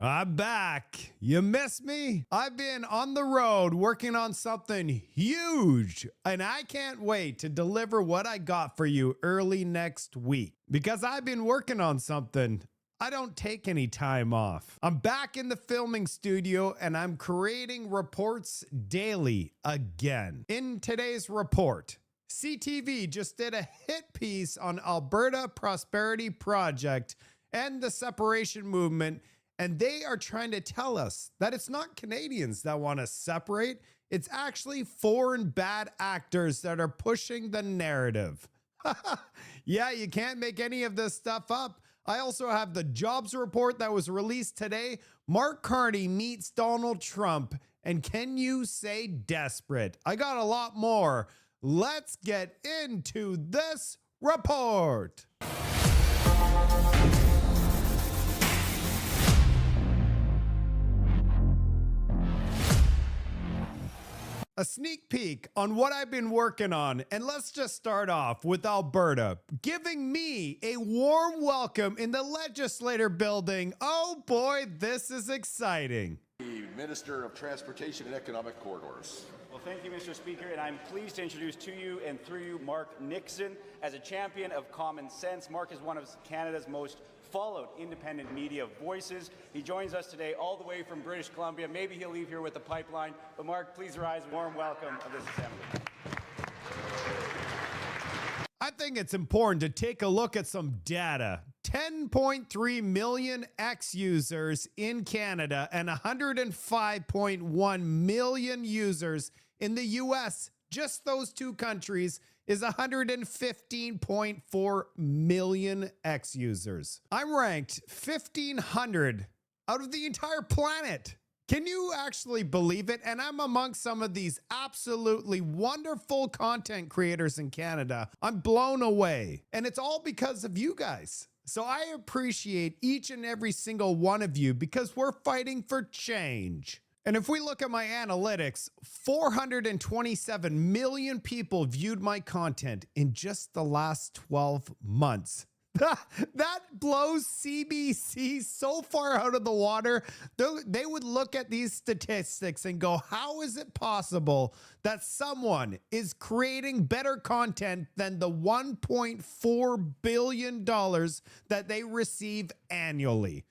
I'm back. You miss me? I've been on the road working on something huge, and I can't wait to deliver what I got for you early next week. Because I've been working on something, I don't take any time off. I'm back in the filming studio and I'm creating reports daily again. In today's report, CTV just did a hit piece on Alberta Prosperity Project and the separation movement. And they are trying to tell us that it's not Canadians that want to separate. It's actually foreign bad actors that are pushing the narrative. Yeah, you can't make any of this stuff up. I also have the jobs report that was released today. Mark Carney meets Donald Trump. And can you say desperate? I got a lot more. Let's get into this report. A sneak peek on what I've been working on, and let's just start off with Alberta giving me a warm welcome in the Legislature building. Oh boy, this is exciting. The Minister of Transportation and Economic Corridors. Well, thank you, Mr. Speaker, and I'm pleased to introduce to you and through you Mark Nixon. As a champion of common sense, Mark is one of Canada's most followed independent media voices. He joins us today all the way from British Columbia. Maybe he'll leave here with a pipeline, but Mark, please rise. Warm welcome of this assembly. I think it's important to take a look at some data. 10.3 million X users in Canada and 105.1 million users in the US. Just those two countries is 115.4 million X users. I'm ranked 1,500 out of the entire planet. Can you actually believe it? And I'm amongst some of these absolutely wonderful content creators in Canada. I'm blown away. And it's all because of you guys. So I appreciate each and every single one of you because we're fighting for change. And if we look at my analytics, 427 million people viewed my content in just the last 12 months. That blows CBC so far out of the water. They would look at these statistics and go, how is it possible that someone is creating better content than the $1.4 billion that they receive annually?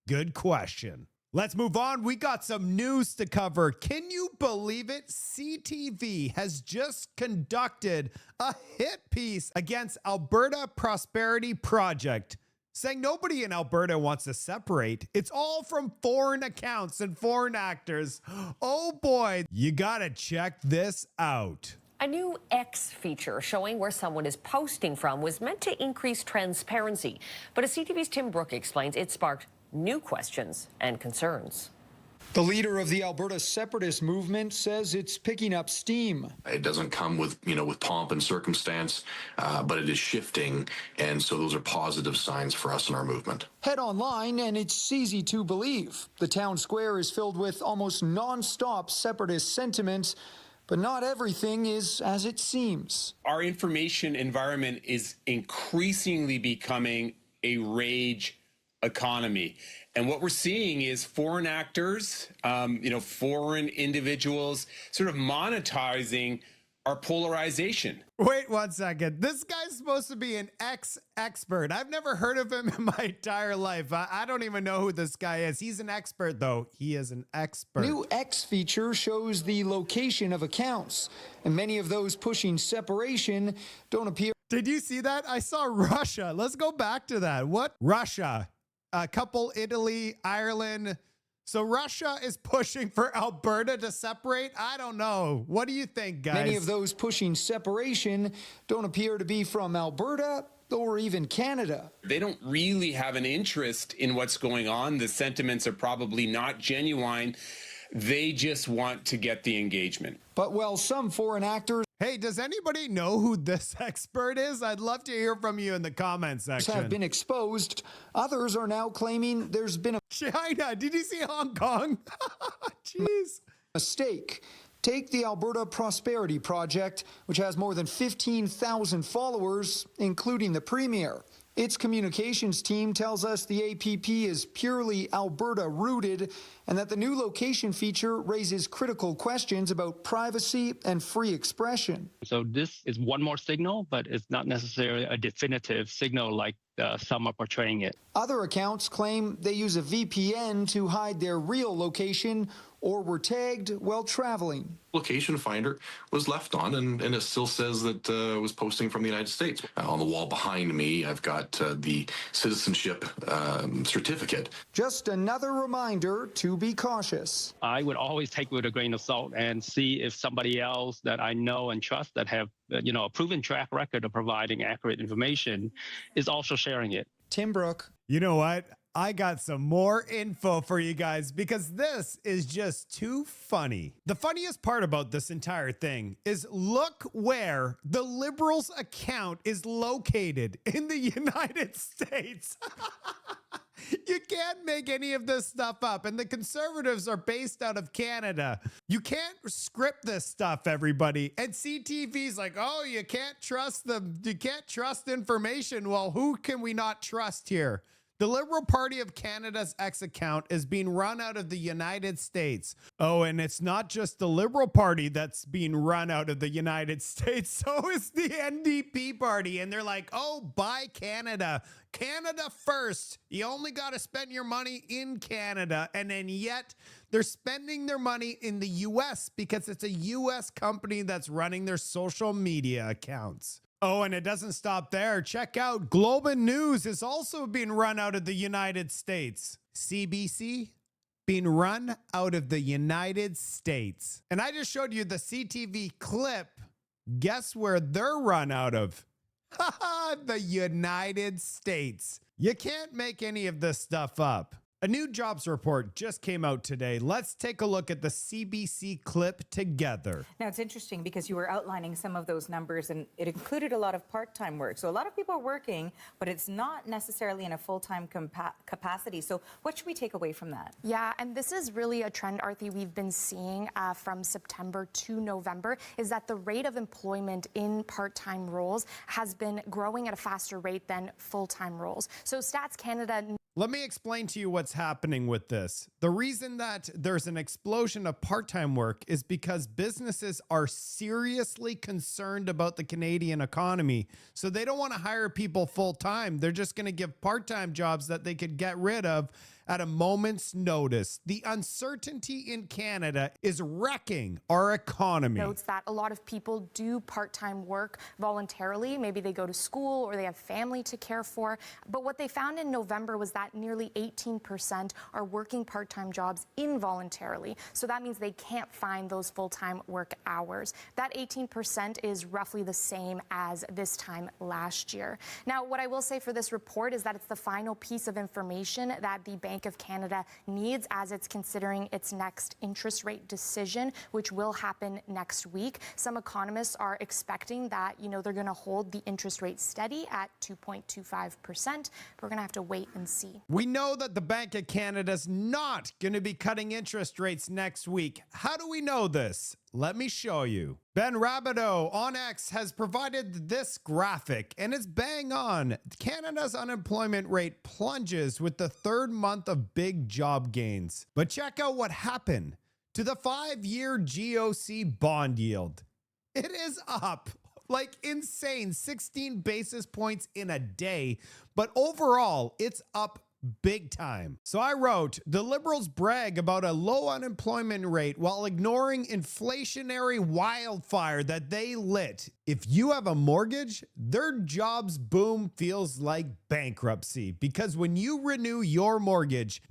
Good question. Let's move on. We got some news to cover. Can you believe it? CTV has just conducted a hit piece against Alberta Prosperity Project, saying nobody in Alberta wants to separate. It's all from foreign accounts and foreign actors. Oh boy, you gotta check this out. A new X feature showing where someone is posting from was meant to increase transparency. But as CTV's Tim Brooke explains, it sparked new questions and concerns. The leader of the Alberta separatist movement says it's picking up steam. It doesn't come with pomp and circumstance, but it is shifting, and so those are positive signs for us in our movement. Head online and it's easy to believe. The town square is filled with almost non-stop separatist sentiment, but not everything is as it seems. Our information environment is increasingly becoming a rage economy. And what we're seeing is foreign actors, foreign individuals sort of monetizing our polarization. Wait 1 second. This guy's supposed to be an expert. I've never heard of him in my entire life. I don't even know who this guy is. He's an expert, though. He is an expert. New X feature shows the location of accounts, and many of those pushing separation don't appear. Did you see that? I saw Russia. Let's go back to that. What? Russia. A couple, Italy, Ireland. So Russia is pushing for Alberta to separate? I don't know. What do you think, guys? Many of those pushing separation don't appear to be from Alberta or even Canada. They don't really have an interest in what's going on. The sentiments are probably not genuine. They just want to get the engagement. But while some foreign actors Hey, does anybody know who this expert is? I'd love to hear from you in the comment section. have been exposed, others are now claiming there's been a China, did you see Hong Kong? Jeez. mistake. Take the Alberta Prosperity Project, which has more than 15,000 followers, including the Premier. Its communications team tells us the APP is purely Alberta rooted and that the new location feature raises critical questions about privacy and free expression. So this is one more signal, but it's not necessarily a definitive signal like some are portraying it. Other accounts claim they use a VPN to hide their real location or were tagged while traveling. Location finder was left on, and it still says that it was posting from the United States. On the wall behind me, I've got the citizenship certificate. Just another reminder to be cautious. I would always take it with a grain of salt and see if somebody else that I know and trust that have a proven track record of providing accurate information is also sharing it. Tim Brooke. You know what? I got some more info for you guys because this is just too funny. The funniest part about this entire thing is look where the Liberals' account is located in the United States. You can't make any of this stuff up, and the Conservatives are based out of Canada. You can't script this stuff, everybody. And CTV's like, oh, you can't trust them. You can't trust information. Well, who can we not trust here? The Liberal Party of Canada's X account is being run out of the United States. Oh, and it's not just the Liberal Party that's being run out of the United States. So is the NDP party. And they're like, oh, buy Canada. Canada first. You only got to spend your money in Canada. And then yet they're spending their money in the US because it's a US company that's running their social media accounts. Oh, and it doesn't stop there. Check out Global News is also being run out of the United States. CBC being run out of the United States. And I just showed you the CTV clip. Guess where they're run out of? The United States. You can't make any of this stuff up. A new jobs report just came out today. Let's take a look at the CBC clip together. Now, it's interesting because you were outlining some of those numbers, and it included a lot of part-time work. So a lot of people are working, but it's not necessarily in a full-time capacity. So what should we take away from that? Yeah, and this is really a trend, Arthi, we've been seeing from September to November, is that the rate of employment in part-time roles has been growing at a faster rate than full-time roles. So Stats Canada... Let me explain to you what's happening with this. The reason that there's an explosion of part-time work is because businesses are seriously concerned about the Canadian economy. So they don't want to hire people full-time. They're just going to give part-time jobs that they could get rid of at a moment's notice. The uncertainty in Canada is wrecking our economy. Notes that a lot of people do part-time work voluntarily. Maybe they go to school or they have family to care for. But what they found in November was that nearly 18% are working part-time jobs involuntarily. So that means they can't find those full-time work hours. That 18% is roughly the same as this time last year. Now, what I will say for this report is that it's the final piece of information that the Bank of Canada needs as it's considering its next interest rate decision, which will happen next week. Some economists are expecting that, they're going to hold the interest rate steady at 2.25%. We're going to have to wait and see. We know that the Bank of Canada's not going to be cutting interest rates next week. How do we know this? Let me show you. Ben Rabideau on X has provided this graphic, and it's bang on. Canada's unemployment rate plunges with the third month of big job gains. But check out what happened to the 5-year GOC bond yield. It is up like insane, 16 basis points in a day, but overall it's up big time. So I wrote, the Liberals brag about a low unemployment rate while ignoring inflationary wildfire that they lit. If you have a mortgage, their jobs boom feels like bankruptcy, because when you renew your mortgage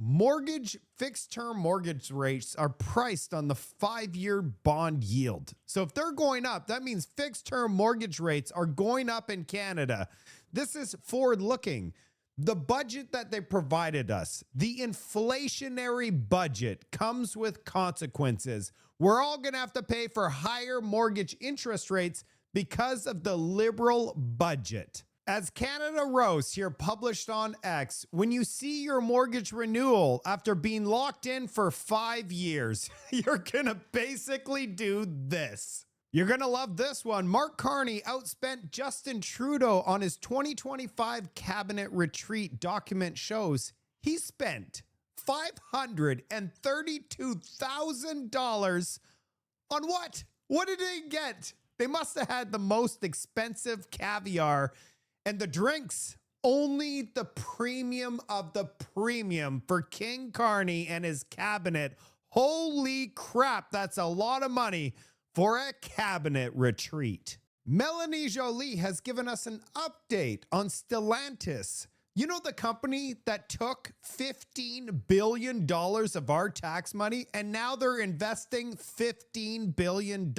fixed term mortgage rates are priced on the 5-year bond yield. So if they're going up, that means fixed term mortgage rates are going up in Canada. This is forward looking. The budget that they provided us, the inflationary budget, comes with consequences. We're all going to have to pay for higher mortgage interest rates because of the Liberal budget. As Canada Roast here published on X, when you see your mortgage renewal after being locked in for 5 years, you're going to basically do this. You're going to love this one. Mark Carney outspent Justin Trudeau on his 2025 cabinet retreat. Document shows he spent $532,000 on what? What did they get? They must have had the most expensive caviar and the drinks. Only the premium of the premium for King Carney and his cabinet. Holy crap, that's a lot of money for a cabinet retreat. Melanie Joly has given us an update on Stellantis. You know, the company that took $15 billion of our tax money, and now they're investing $15 billion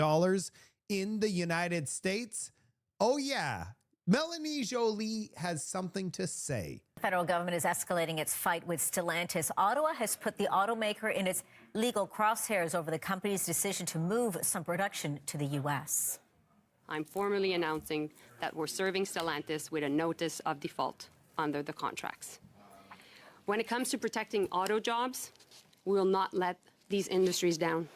in the United States? Oh yeah, Melanie Joly has something to say. The federal government is escalating its fight with Stellantis. Ottawa has put the automaker in its legal crosshairs over the company's decision to move some production to the U.S. I'm formally announcing that we're serving Stellantis with a notice of default under the contracts. When it comes to protecting auto jobs, we will not let these industries down.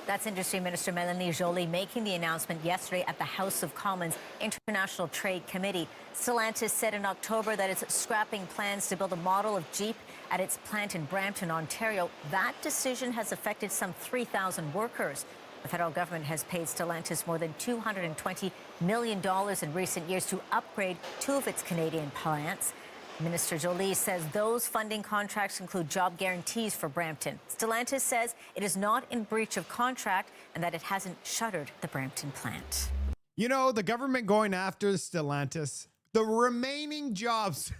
That's Industry Minister Melanie Joly making the announcement yesterday at the House of Commons International Trade Committee. Stellantis said in October that it's scrapping plans to build a model of Jeep at its plant in Brampton, Ontario. That decision has affected some 3,000 workers. The federal government has paid Stellantis more than $220 million in recent years to upgrade two of its Canadian plants. Minister Joly says those funding contracts include job guarantees for Brampton. Stellantis says it is not in breach of contract and that it hasn't shuttered the Brampton plant. You know, the government going after Stellantis, the remaining jobs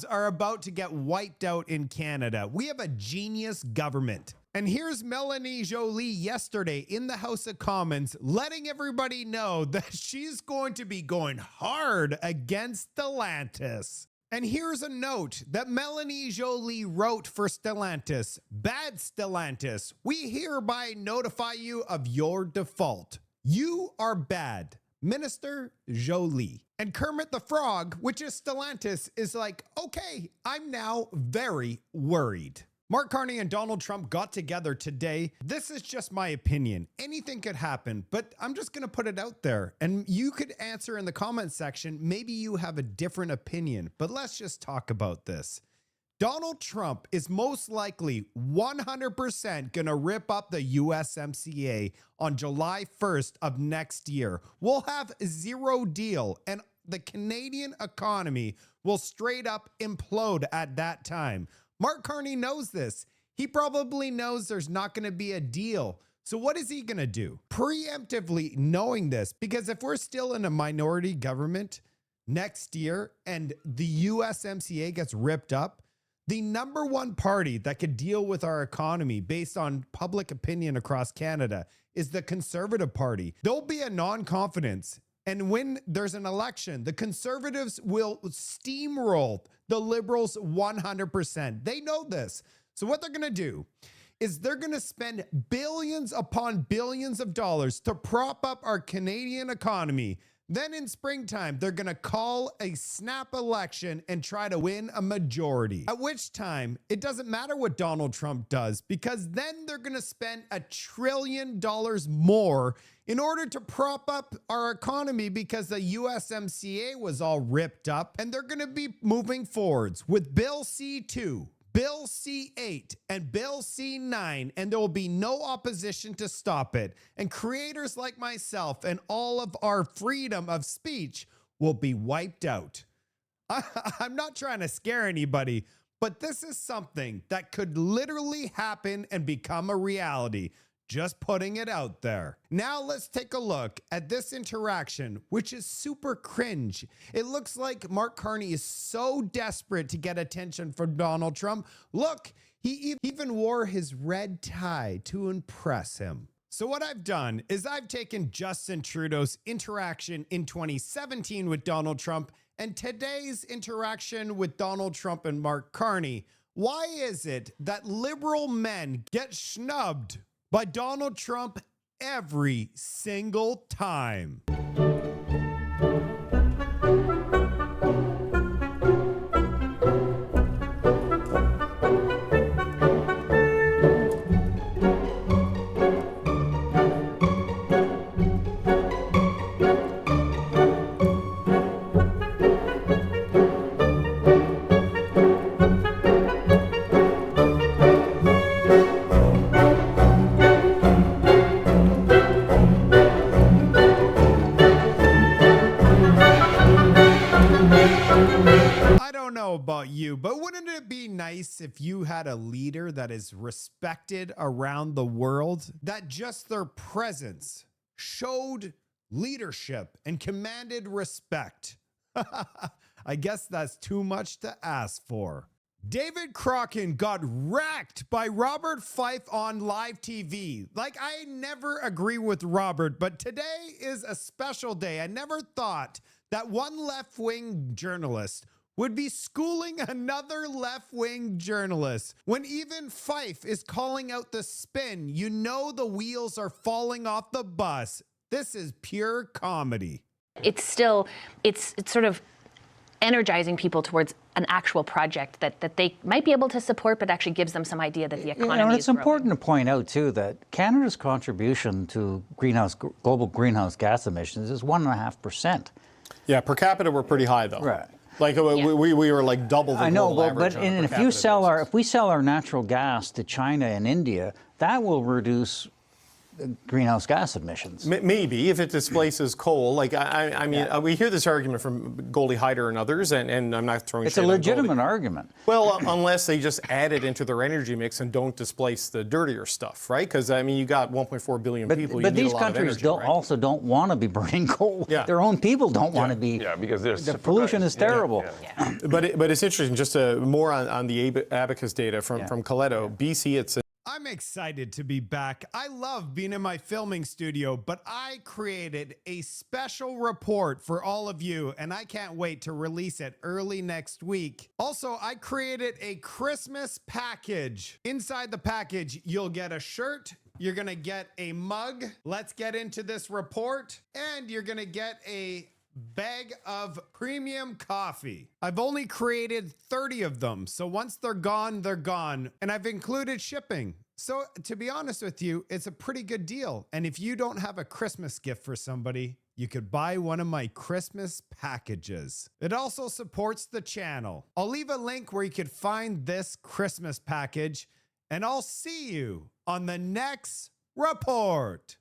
are about to get wiped out in Canada. We have a genius government. And here's Melanie Joly yesterday in the House of Commons letting everybody know that she's going to be going hard against Stellantis. And here's a note that Melanie Joly wrote for Stellantis. Bad Stellantis, we hereby notify you of your default. You are bad. Minister Joly. And Kermit the Frog, which is Stellantis, is like, okay, I'm now very worried. Mark Carney and Donald Trump got together today. This is just my opinion. Anything could happen, but I'm just going to put it out there. And you could answer in the comment section. Maybe you have a different opinion, but let's just talk about this. Donald Trump is most likely 100% going to rip up the USMCA on July 1st of next year. We'll have zero deal, and the Canadian economy will straight up implode at that time. Mark Carney knows this. He probably knows there's not going to be a deal. So what is he going to do? Preemptively knowing this, because if we're still in a minority government next year and the USMCA gets ripped up, the number one party that could deal with our economy based on public opinion across Canada is the Conservative Party. There'll be a non-confidence. And when there's an election, the Conservatives will steamroll the Liberals 100%. They know this. So what they're going to do is they're going to spend billions upon billions of dollars to prop up our Canadian economy. Then in springtime, they're going to call a snap election and try to win a majority. At which time, it doesn't matter what Donald Trump does, because then they're going to spend $1 trillion more in order to prop up our economy, because the USMCA was all ripped up, and they're going to be moving forwards with Bill C-2. Bill C-8 and Bill C-9, and there will be no opposition to stop it. And creators like myself and all of our freedom of speech will be wiped out. I'm not trying to scare anybody, but this is something that could literally happen and become a reality. Just putting it out there. Now let's take a look at this interaction, which is super cringe. It looks like Mark Carney is so desperate to get attention from Donald Trump. Look, he even wore his red tie to impress him. So what I've done is I've taken Justin Trudeau's interaction in 2017 with Donald Trump and today's interaction with Donald Trump and Mark Carney. Why is it that liberal men get snubbed by Donald Trump every single time? nice if you had a leader that is respected around the world, that just their presence showed leadership and commanded respect? I guess that's too much to ask for. David Crocken got wrecked by Robert Fife on live TV. Like, I never agree with Robert, but today is a special day. I never thought that one left-wing journalist would be schooling another left-wing journalist. When even Fife is calling out the spin, you know the wheels are falling off the bus. This is pure comedy. It's still, it's sort of energizing people towards an actual project that they might be able to support, but actually gives them some idea that the economy and is it's important to point out, too, that Canada's contribution to global greenhouse gas emissions is 1.5%. Yeah, per capita, we're pretty high, though. Right. Like, we were like double the global average. I know, but if we sell our natural gas to China and India, that will reduce greenhouse gas emissions. Maybe if it displaces coal. Like I mean, we hear this argument from Goldie Hyder and others, and I'm not throwing. It's a legitimate argument. Well, unless they just add it into their energy mix and don't displace the dirtier stuff, right? Because I mean, you got 1.4 billion people. But these countries also don't want to be burning coal. Yeah. Their own people don't want to be. Yeah, because the pollution is terrible. Yeah. But it's interesting. Just more on the Abacus data from Coletto, BC. It's I'm excited to be back. I love being in my filming studio, but I created a special report for all of you, and I can't wait to release it early next week. Also, I created a Christmas package. Inside the package, you'll get a shirt, you're gonna get a mug. Let's get into this report. And you're gonna get a bag of premium coffee. I've only created 30 of them, so once they're gone, they're gone. And I've included shipping. So to be honest with you, it's a pretty good deal. And if you don't have a Christmas gift for somebody, you could buy one of my Christmas packages. It also supports the channel. I'll leave a link where you could find this Christmas package, and I'll see you on the next report.